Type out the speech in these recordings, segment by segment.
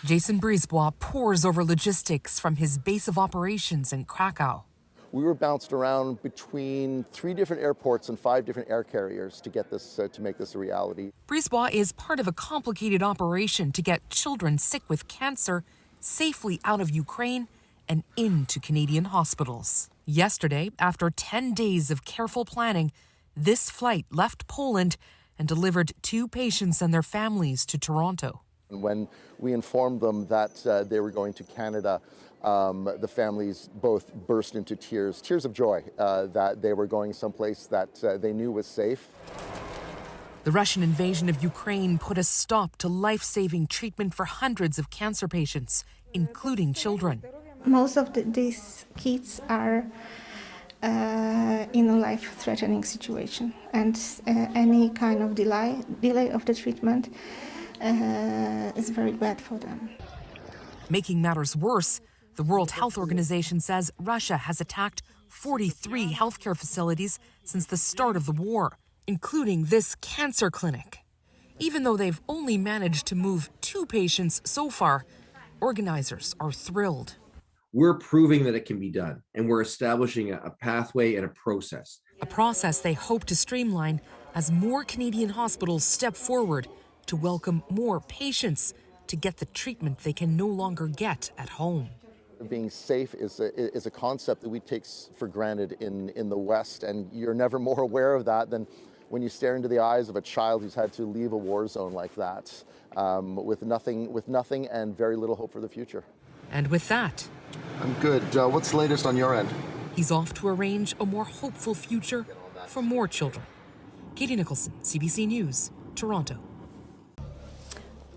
Jason Brisebois pores over logistics from his base of operations in Krakow. We were bounced around between 3 different airports and 5 different air carriers to get this, to make this a reality. Brisebois is part of a complicated operation to get children sick with cancer safely out of Ukraine and into Canadian hospitals. Yesterday, after 10 days of careful planning, this flight left Poland and delivered 2 patients and their families to Toronto. When we informed them that they were going to Canada, the families both burst into tears of joy that they were going someplace that they knew was safe. The Russian invasion of Ukraine put a stop to life-saving treatment for hundreds of cancer patients, including children. Most of these kids are in a life-threatening situation, and any kind of delay of the treatment is very bad for them. Making matters worse, the World Health Organization says Russia has attacked 43 healthcare facilities since the start of the war, including this cancer clinic. Even though they've only managed to move 2 patients so far, organizers are thrilled. We're proving that it can be done, and we're establishing a pathway and a process. A process they hope to streamline as more Canadian hospitals step forward to welcome more patients to get the treatment they can no longer get at home. Being safe is a concept that we take for granted in the West, and you're never more aware of that than when you stare into the eyes of a child who's had to leave a war zone like that, with nothing and very little hope for the future. And with that, I'm good. What's the latest on your end? he's off to arrange a more hopeful future for more children. Katie Nicholson, CBC News, Toronto.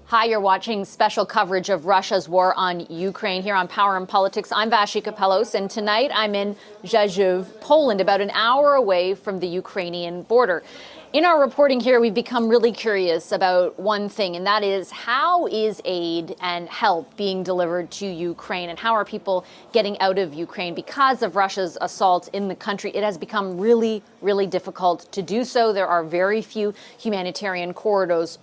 Hi, you're watching special coverage of Russia's war on Ukraine here on Power and Politics. I'm Vashi Kapelos, and tonight I'm in Rzeszów, Poland, about an hour away from the Ukrainian border. In our reporting here, we've become really curious about one thing, and that is, how is aid and help being delivered to Ukraine, and how are people getting out of Ukraine? Because of Russia's assault in the country, it has become really, really difficult to do so. There are very few humanitarian corridors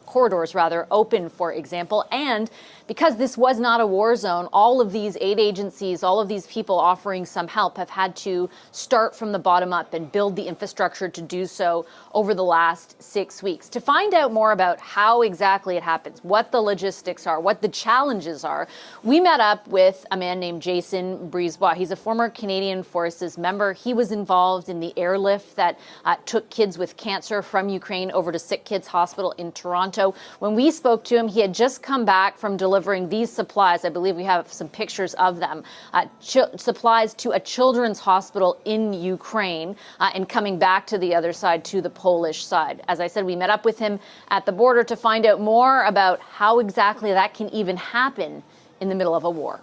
open, for example, and because this was not a war zone, all of these aid agencies, all of these people offering some help have had to start from the bottom up and build the infrastructure to do so over the last 6 weeks. To find out more about how exactly it happens, what the logistics are, what the challenges are, we met up with a man named Jason Brisebois. He's a former Canadian Forces member. He was involved in the airlift that took kids with cancer from Ukraine over to Sick Kids Hospital in Toronto. When we spoke to him, he had just come back from delivering these supplies. I believe we have some pictures of them. Supplies to a children's hospital in Ukraine and coming back to the other side, to the Polish side. As I said, we met up with him at the border to find out more about how exactly that can even happen in the middle of a war.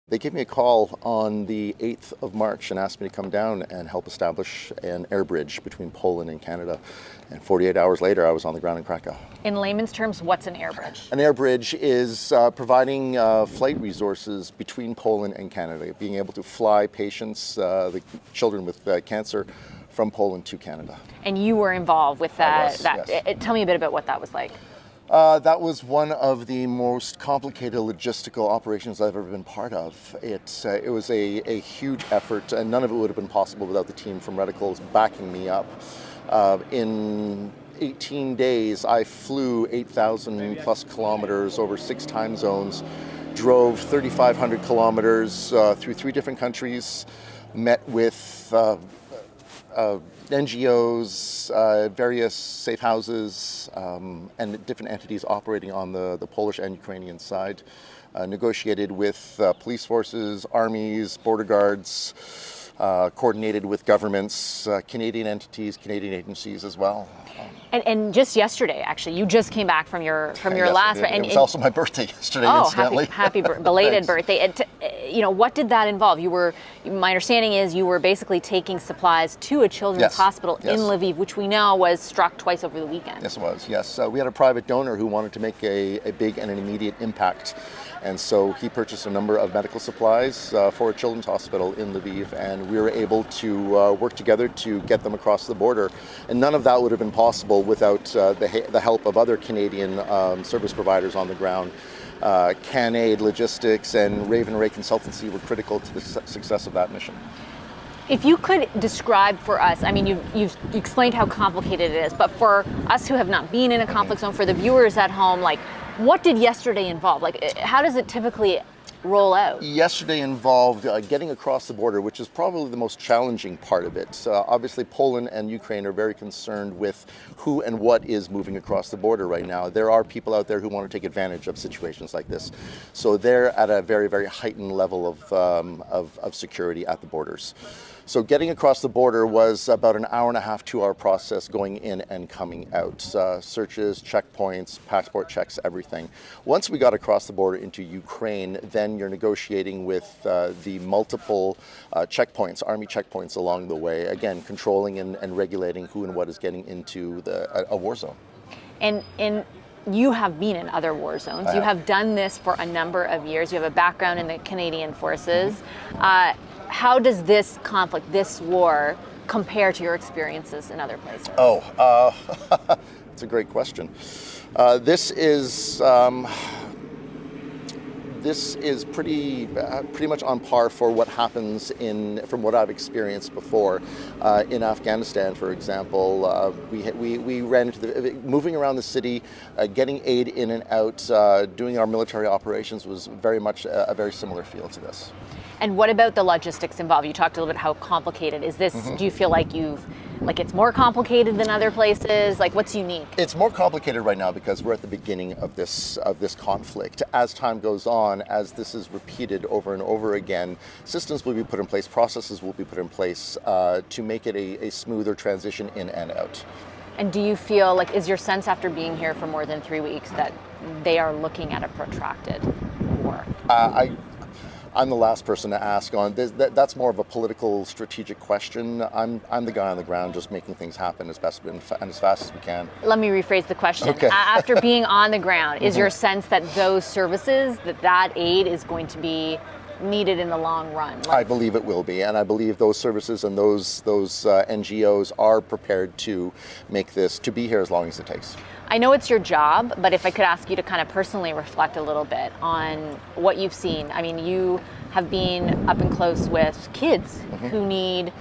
They gave me a call on the 8th of March and asked me to come down and help establish an air bridge between Poland and Canada. And 48 hours later, I was on the ground in Krakow. In layman's terms, what's an air bridge? An air bridge is providing flight resources between Poland and Canada, being able to fly patients, the children with cancer, from Poland to Canada. And you were involved with that. Yes. Tell me a bit about what that was like. That was one of the most complicated logistical operations I've ever been part of. It was a huge effort, and none of it would have been possible without the team from Redicals backing me up. In 18 days, I flew 8,000 plus kilometers over 6 time zones, drove 3,500 kilometers through 3 different countries, met with NGOs, various safe houses, and different entities operating on the Polish and Ukrainian side, negotiated with police forces, armies, border guards, coordinated with governments, Canadian entities, Canadian agencies as well. And just yesterday, actually, you just came back from your last. It was also my birthday yesterday, incidentally. happy belated birthday. What did that involve? My understanding is you were basically taking supplies to a children's hospital in Lviv, which we know was struck twice over the weekend. Yes, it was. Yes, we had a private donor who wanted to make a big and an immediate impact. And so he purchased a number of medical supplies for a children's hospital in Lviv, and we were able to work together to get them across the border. And none of that would have been possible without the help of other Canadian service providers on the ground. CanAid Logistics and Raven Ray Consultancy were critical to the success of that mission. If you could describe for us, I mean, you've explained how complicated it is, but for us who have not been in a conflict zone, for the viewers at home, like, what did yesterday involve? Like, how does it typically roll out? Yesterday involved getting across the border, which is probably the most challenging part of it. Obviously, Poland and Ukraine are very concerned with who and what is moving across the border right now. There are people out there who want to take advantage of situations like this. So they're at a very, very heightened level of security at the borders. So getting across the border was about an hour and a half, 2-hour process going in and coming out. Searches, checkpoints, passport checks, everything. Once we got across the border into Ukraine, then you're negotiating with the multiple checkpoints, army checkpoints along the way, again, controlling and regulating who and what is getting into a war zone. And you have been in other war zones. You have done this for a number of years. You have a background in the Canadian Forces. How does this conflict, this war, compare to your experiences in other places? That's a great question. This is pretty much on par for what happens from what I've experienced before. In Afghanistan, for example, we ran into moving around the city, getting aid in and out, doing our military operations was very much a very similar feel to this. And what about the logistics involved? You talked a little bit how complicated is this? Do you feel like it's more complicated than other places? Like, what's unique? It's more complicated right now because we're at the beginning of this conflict. As time goes on, as this is repeated over and over again, systems will be put in place, processes will be put in place to make it a smoother transition in and out. And do you feel like, is your sense after being here for more than 3 weeks that they are looking at a protracted war? I'm the last person to ask on this. That's more of a political, strategic question. I'm the guy on the ground just making things happen as best and as fast as we can. Let me rephrase the question. Okay. After being on the ground, is your sense that those services, that aid is going to be needed in the long run? I believe it will be, and I believe those services and those NGOs are prepared to be here as long as it takes. I know it's your job, but if I could ask you to kind of personally reflect a little bit on what you've seen. I mean, you have been up and close with kids who need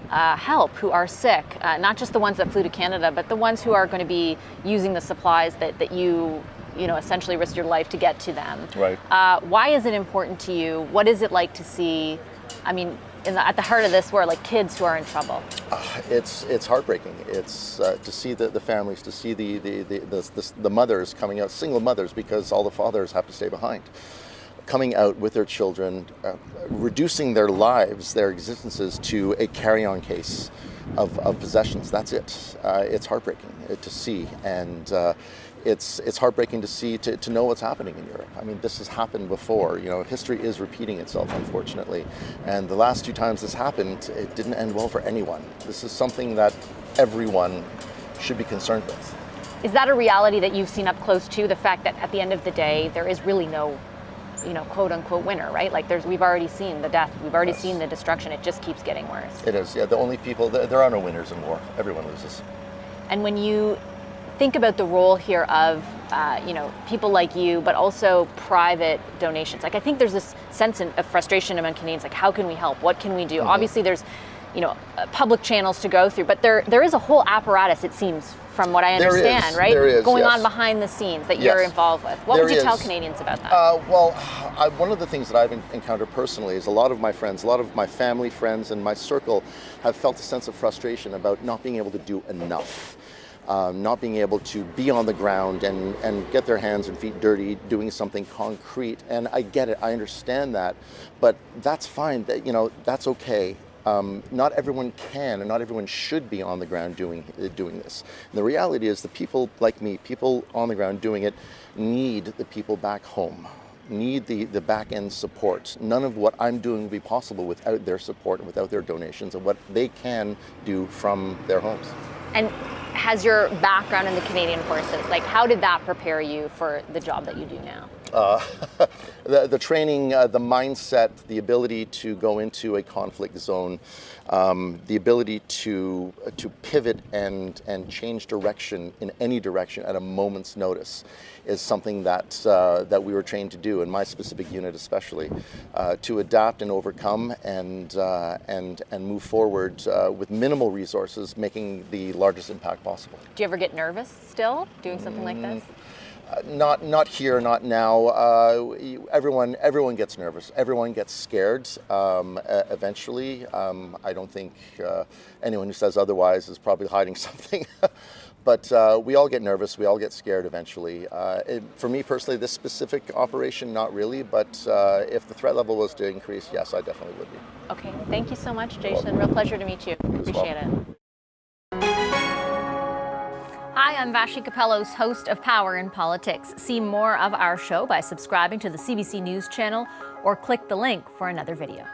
help, who are sick, not just the ones that flew to Canada, but the ones who are going to be using the supplies that you essentially risked your life to get to them. Right. Why is it important to you? What is it like to see, I mean, at the heart of this war, like kids who are in trouble? It's heartbreaking. It's to see the families, to see the mothers coming out, single mothers, because all the fathers have to stay behind, coming out with their children, reducing their lives, their existences to a carry-on case of possessions. That's it. It's heartbreaking to see, and it's heartbreaking to see, to know what's happening in Europe. I mean, this has happened before. History is repeating itself, unfortunately. And the last 2 times this happened, it didn't end well for anyone. This is something that everyone should be concerned with. Is that a reality that you've seen up close too? The fact that at the end of the day, there is really no, quote unquote winner, right? Like we've already seen the death, we've already seen the destruction. It just keeps getting worse. It is, yeah. The only people, there are no winners in war. Everyone loses. And when you think about the role here of, people like you, but also private donations. Like, I think there's this sense of frustration among Canadians, like, how can we help? What can we do? Obviously, there's, public channels to go through, but there is a whole apparatus, it seems, from what I understand, right? There is, going yes. on behind the scenes that you're involved with. What would you tell Canadians about that? One of the things that I've encountered personally is a lot of my friends, a lot of my family friends and my circle have felt a sense of frustration about not being able to do enough. Not being able to be on the ground and get their hands and feet dirty doing something concrete. And I get it, I understand that, but that's fine, that's okay. Not everyone can and not everyone should be on the ground doing this. And the reality is the people like me, people on the ground doing it, need the people back home, need the back end support. None of what I'm doing would be possible without their support and without their donations and what they can do from their homes. And has your background in the Canadian Forces, like how did that prepare you for the job that you do now? The training, the mindset, the ability to go into a conflict zone, the ability to pivot and change direction in any direction at a moment's notice is something that that we were trained to do, in my specific unit especially, to adapt and overcome and move forward with minimal resources, making the largest impact possible. Do you ever get nervous still doing something like this? Not here, not now. Everyone gets nervous. Everyone gets scared. Eventually, I don't think anyone who says otherwise is probably hiding something. But we all get nervous. We all get scared eventually. For me personally, this specific operation, not really. But if the threat level was to increase, yes, I definitely would be. Okay, thank you so much, Jason. Real pleasure to meet you. Appreciate it. Hi, I'm Vashi Capellos, host of Power in Politics. See more of our show by subscribing to the CBC News channel or click the link for another video.